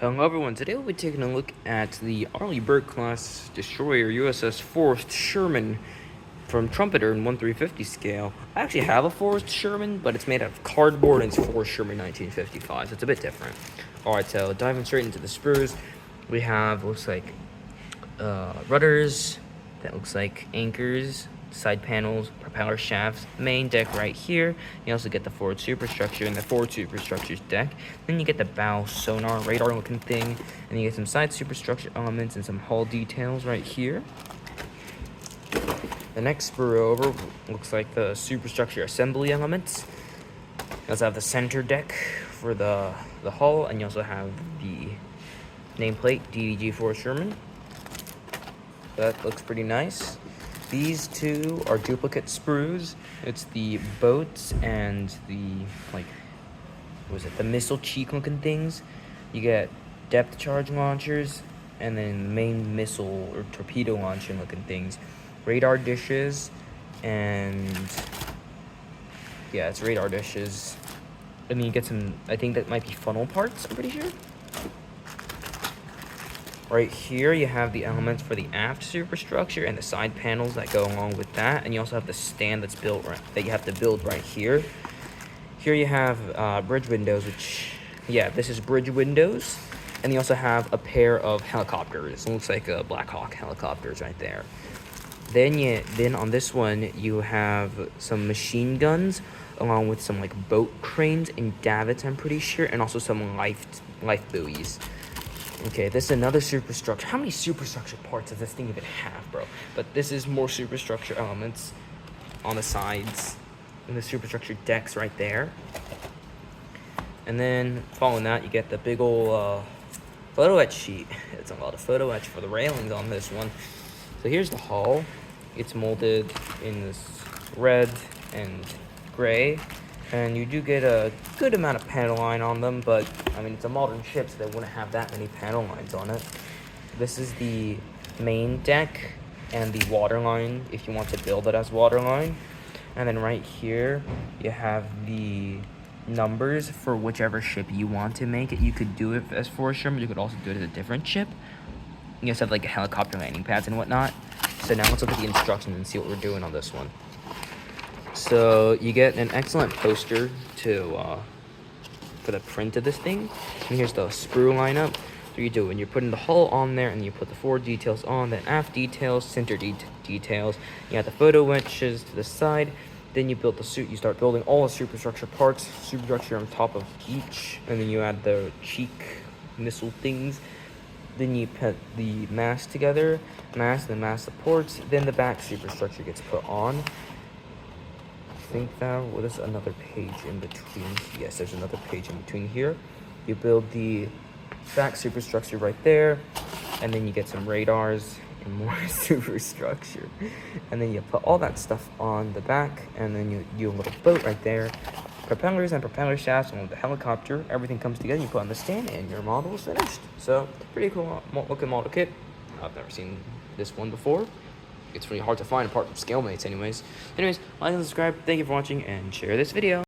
Hello everyone, today we'll be taking a look at the early bird class destroyer USS Forrest Sherman from Trumpeter in 1/350 scale. I actually have a Forrest Sherman, but it's made out of cardboard and it's Forrest Sherman 1955, so it's a bit different. Alright, so diving straight into the sprues, we have, looks like rudders, that looks like anchors, side panels, propeller shafts, main deck right here. You also get the forward superstructure and the forward superstructure's deck. Then you get the bow sonar radar looking thing, and then you get some side superstructure elements and some hull details right here. The next sprue over looks like the superstructure assembly elements. You also have the center deck for the hull, and you also have the nameplate DDG Forrest Sherman. That looks pretty nice. These two are duplicate sprues. It's the boats and the, the missile cheek looking things. You get depth charge launchers, and then main missile or torpedo launching looking things. Radar dishes, and yeah, it's radar dishes. And then you get some, I think that might be funnel parts, I'm pretty sure. Right here, you have the elements for the aft superstructure and the side panels that go along with that. And you also have the stand that's built that you have to build right here. Here you have bridge windows, which, yeah, this is bridge windows. And you also have a pair of helicopters. It looks like a Black Hawk helicopters right there. Then on this one, you have some machine guns, along with some like boat cranes and davits, I'm pretty sure, and also some life buoys. Okay, this is another superstructure. How many superstructure parts does this thing even have, bro? But this is more superstructure elements on the sides, and the superstructure decks right there. And then following that, you get the big ol' photo etch sheet. It's a lot of photo etch for the railings on this one. So here's the hull. It's molded in this red and gray. And you do get a good amount of panel line on them, but I mean, it's a modern ship, so they wouldn't have that many panel lines on it. This is the main deck and the water line, if you want to build it as water line. And then right here, you have the numbers for whichever ship you want to make it. You could do it as Forrest Sherman, you could also do it as a different ship. You also have like a helicopter landing pads and whatnot. So now let's look at the instructions and see what we're doing on this one. So you get an excellent poster for the print of this thing. And here's the sprue lineup. So you do when you're putting the hull on there, and you put the forward details on, then aft details, center details. You have the photo winches to the side. Then you build the suit. You start building all the superstructure parts, superstructure on top of each, and then you add the cheek missile things. Then you put the mast together, mast and mast supports. Then the back superstructure gets put on. I think there's another page in between. Yes, there's another page in between here. You build the back superstructure right there, and then you get some radars and more superstructure. And then you put all that stuff on the back, and then you do a little boat right there. Propellers and propeller shafts and the helicopter. Everything comes together, you put on the stand, and your model is finished. So, pretty cool looking model kit. I've never seen this one before. It's really hard to find apart from scale mates anyways. Like and subscribe. Thank you for watching, and share this video.